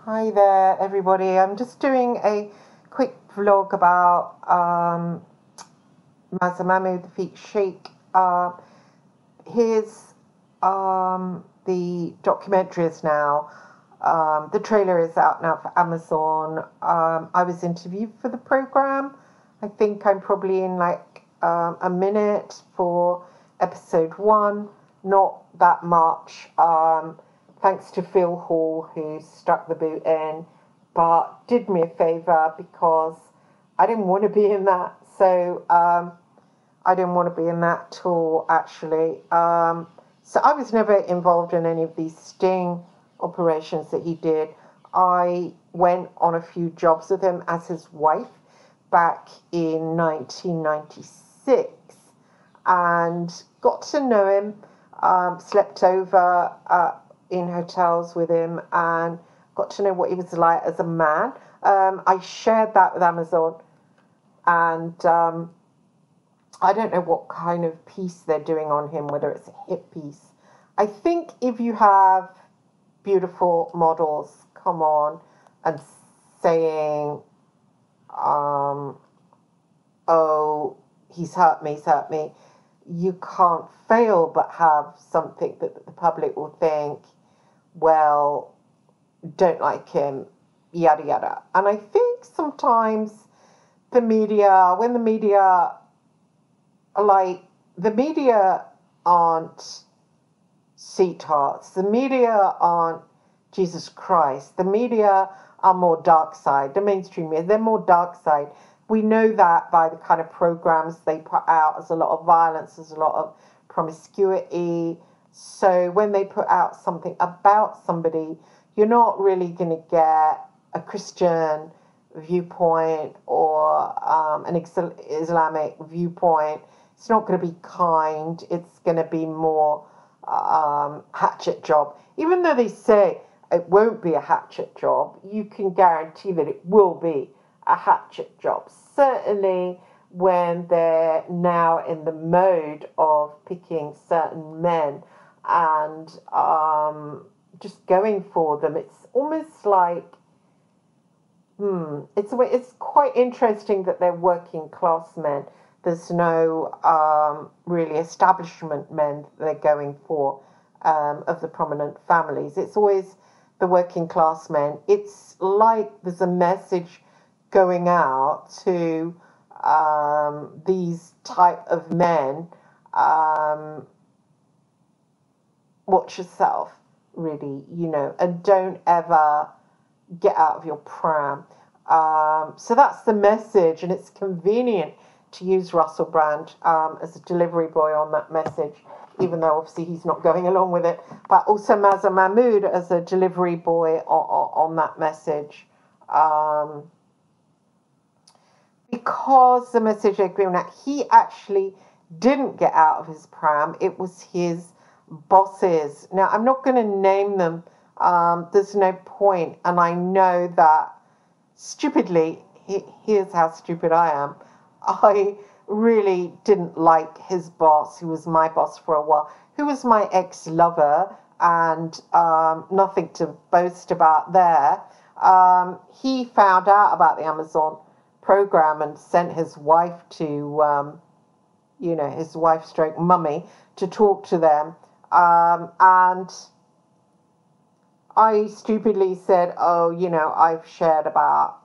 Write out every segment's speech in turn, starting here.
Hi there, everybody. I'm just doing a quick vlog about Mahmoud the Sheik. Here's the documentary is now. The trailer is out now for Amazon. I was interviewed for the program. I think I'm probably in like a minute for episode 1. Not that much. Thanks to Phil Hall, who stuck the boot in, but did me a favour because I didn't want to be in that. So I didn't want to be in that at all, actually. So I was never involved in any of these sting operations that he did. I went on a few jobs with him as his wife back in 1996 and got to know him, slept over in hotels with him and got to know what he was like as a man. I shared that with Amazon, and I don't know what kind of piece they're doing on him, whether it's a hit piece. I think if you have beautiful models come on and saying, oh, he's hurt me, you can't fail but have something that the public will think, well, don't like him, yada yada. And I think sometimes the media, when the media, the media aren't sweethearts, the media aren't Jesus Christ, the media are more dark side, the mainstream media, they're more dark side. We know that by the kind of programs they put out. There's a lot of violence, there's a lot of promiscuity. So when they put out something about somebody, you're not really going to get a Christian viewpoint or an Islamic viewpoint. It's not going to be kind. It's going to be more hatchet job. Even though they say it won't be a hatchet job, you can guarantee that it will be a hatchet job. Certainly when they're now in the mode of picking certain men and just going for them. It's almost like, it's quite interesting that they're working class men. There's no really establishment men that they're going for of the prominent families. It's always the working class men. It's like there's a message going out to these type of men. Watch yourself, really, and don't ever get out of your pram. So that's the message, and it's convenient to use Russell Brand as a delivery boy on that message, even though obviously he's not going along with it, but also Mahmoud as a delivery boy on that message. Because the message they're giving out, he actually didn't get out of his pram. It was his bosses. Now, I'm not going to name them. There's no point. And I know that stupidly, here's how stupid I am. I really didn't like his boss, who was my boss for a while, who was my ex-lover, and nothing to boast about there. He found out about the Amazon program and sent his wife to, his wife stroke mummy to talk to them. And I stupidly said, oh, I've shared about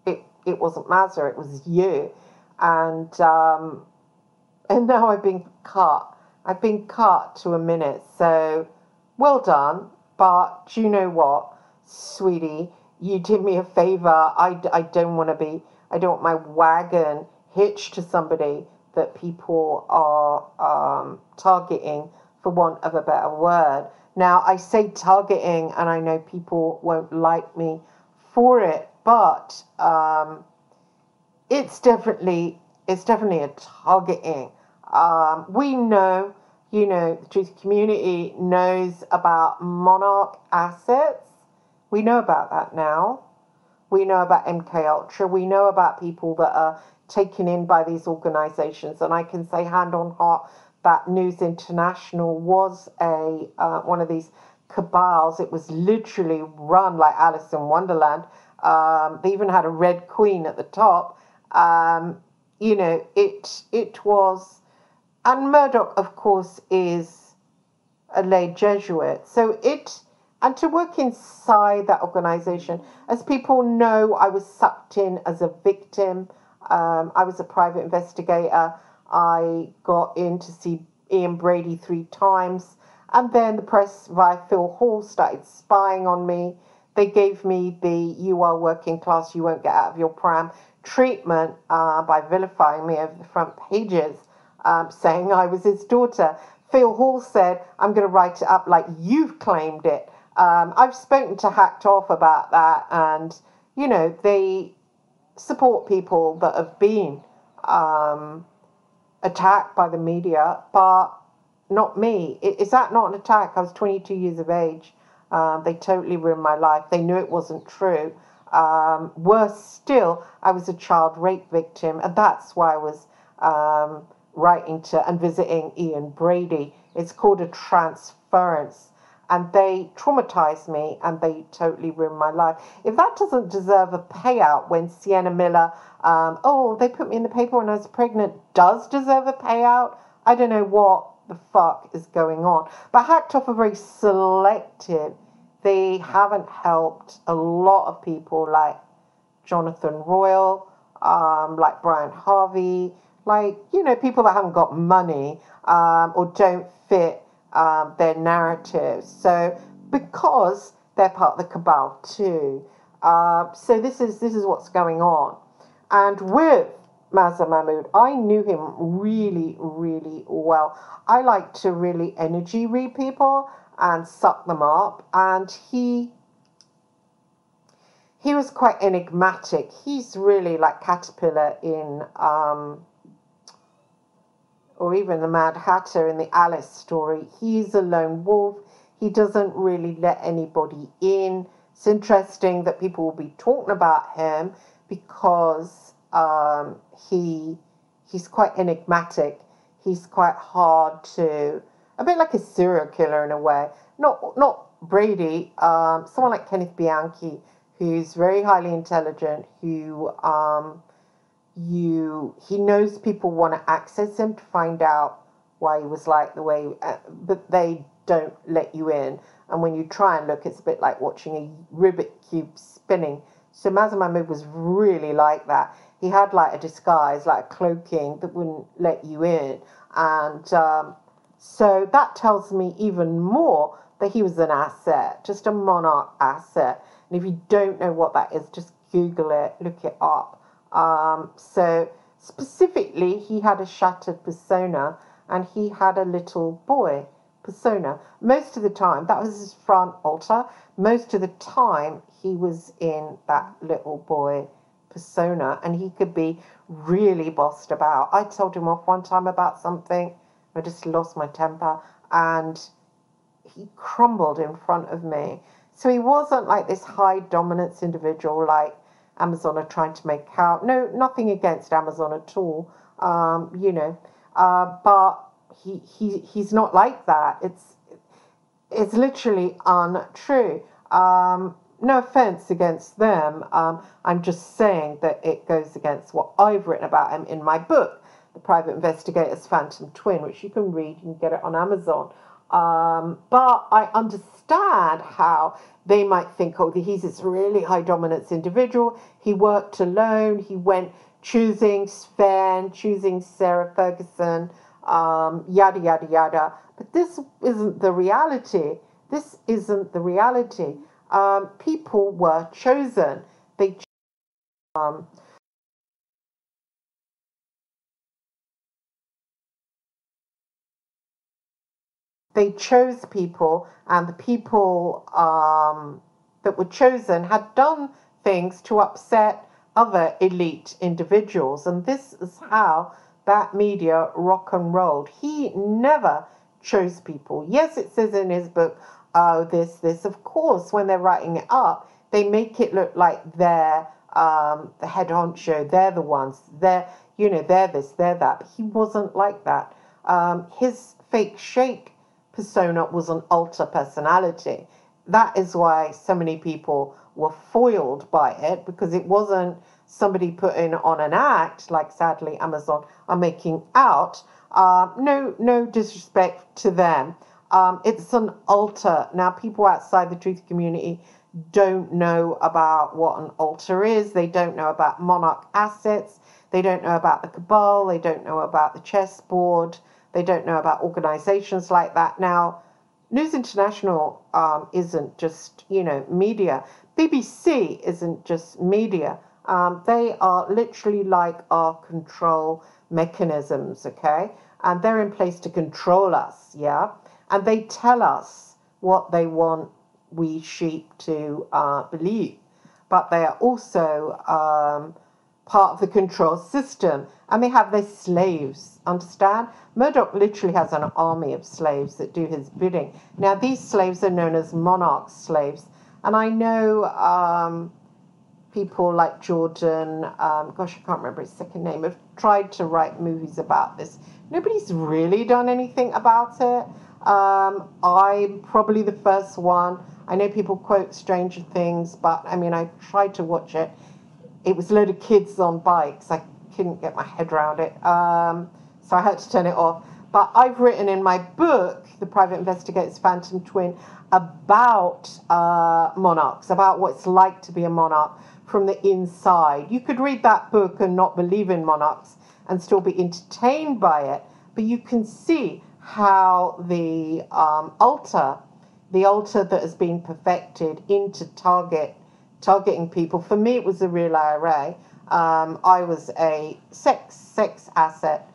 it. It wasn't Mazza, it was you. And now I've been cut. I've been cut to a minute. So well done. But do you know what, sweetie? You did me a favor. I don't want my wagon hitched to somebody that people are targeting, for want of a better word. Now, I say targeting, and I know people won't like me for it, but it's definitely a targeting. We know, the truth community knows about Monarch assets. We know about that now. We know about MK Ultra. We know about people that are taken in by these organisations. And I can say hand on heart that News International was one of these cabals. It was literally run like Alice in Wonderland. They even had a red queen at the top. You know, it was, and Murdoch, of course, is a lay Jesuit. So and to work inside that organization, as people know, I was sucked in as a victim. I was a private investigator. I got in to see Ian Brady 3 times. And then the press via Phil Hall started spying on me. They gave me the "you are working class, you won't get out of your pram" treatment by vilifying me over the front pages, saying I was his daughter. Phil Hall said, "I'm going to write it up like you've claimed it." I've spoken to Hacked Off about that, and, you know, they support people that have been attacked by the media, but not me. Is that not an attack? I was 22 years of age. They totally ruined my life. They knew it wasn't true. Worse still, I was a child rape victim, and that's why I was writing to and visiting Ian Brady. It's called a transference. And they traumatized me, and they totally ruined my life. If that doesn't deserve a payout, when Sienna Miller, they put me in the paper when I was pregnant, does deserve a payout, I don't know what the fuck is going on. But Hacked Off are very selective. They haven't helped a lot of people like Jonathan Royal, like Brian Harvey, like, you know, people that haven't got money or don't fit their narrative. So because they're part of the cabal too. So this is what's going on. And with Mazza Mahmood, I knew him really, really well. I like to really energy read people and suck them up. And he was quite enigmatic. He's really like Caterpillar in or even the Mad Hatter in the Alice story. He's a lone wolf. He doesn't really let anybody in. It's interesting that people will be talking about him because he's quite enigmatic. He's quite hard to, a bit like a serial killer in a way. Not Brady, someone like Kenneth Bianchi, who's very highly intelligent, who he knows people want to access him to find out why he was like the way, but they don't let you in. And when you try and look, it's a bit like watching a Rubik cube spinning. So Mazza Mahmood was really like that. He had like a disguise, like a cloaking that wouldn't let you in. And so that tells me even more that he was an asset, just a monarch asset. And if you don't know what that is, just Google it, look it up. So specifically, he had a shattered persona, and he had a little boy persona. Most of the time, that was his front altar. Most of the time, he was in that little boy persona, and he could be really bossed about. I told him off one time about something. I just lost my temper, and he crumbled in front of me. So he wasn't like this high dominance individual like Amazon are trying to make out. No, nothing against Amazon at all, you know, but he's not like that. It's literally untrue. No offense against them. I'm just saying that it goes against what I've written about him in my book, The Private Investigator's Phantom Twin, which you can read. You can get it on Amazon. But I understand how they might think, oh, he's this really high dominance individual. He worked alone. He went choosing Sven, choosing Sarah Ferguson, yada, yada, yada. But this isn't the reality. This isn't the reality. People were chosen. They chose people, and the people that were chosen had done things to upset other elite individuals. And this is how that media rock and rolled. He never chose people. Yes, it says in his book, oh, this. Of course, when they're writing it up, they make it look like they're the head honcho. They're the ones. They're this, they're that. But he wasn't like that. His fake Sheik persona was an alter personality. That is why so many people were foiled by it, because it wasn't somebody putting on an act, like sadly Amazon are making out. No disrespect to them. It's an alter. Now, people outside the truth community don't know about what an alter is. They don't know about monarch assets. They don't know about the cabal. They don't know about the chessboard. They don't know about organizations like that. Now, News International isn't just, media. BBC isn't just media. They are literally like our control mechanisms, okay? And they're in place to control us, yeah? And they tell us what they want we sheep to believe. But they are also part of the control system. And they have their slaves, understand? Murdoch literally has an army of slaves that do his bidding. Now, these slaves are known as monarch slaves. And I know people like Jordan, gosh, I can't remember his second name, have tried to write movies about this. Nobody's really done anything about it. I'm probably the first one. I know people quote Stranger Things, but I mean, I tried to watch it. It was a load of kids on bikes. I couldn't get my head around it. So I had to turn it off. But I've written in my book, The Private Investigator's Phantom Twin, about monarchs, about what it's like to be a monarch from the inside. You could read that book and not believe in monarchs and still be entertained by it, but you can see how the altar that has been perfected into targeting people. For me, it was the real IRA. I was a sex asset,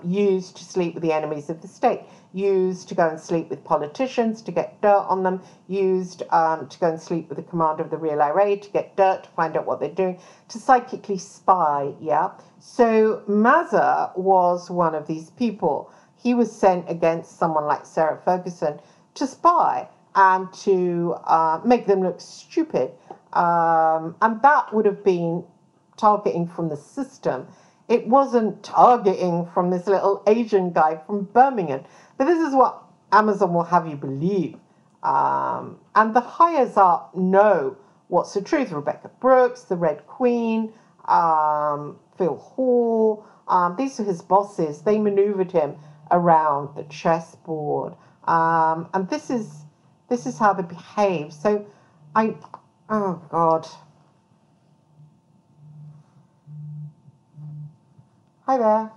used to sleep with the enemies of the state, used to go and sleep with politicians to get dirt on them, used to go and sleep with the commander of the real IRA to get dirt, to find out what they're doing, to psychically spy, yeah? So Mazza was one of these people. He was sent against someone like Sarah Ferguson to spy and to make them look stupid. And that would have been targeting from the system. It wasn't targeting from this little Asian guy from Birmingham. But this is what Amazon will have you believe. And the higher up know what's the truth. Rebecca Brooks, the Red Queen, Phil Hall. These are his bosses. They maneuvered him around the chessboard. And this is how they behave. So oh God. Hi there.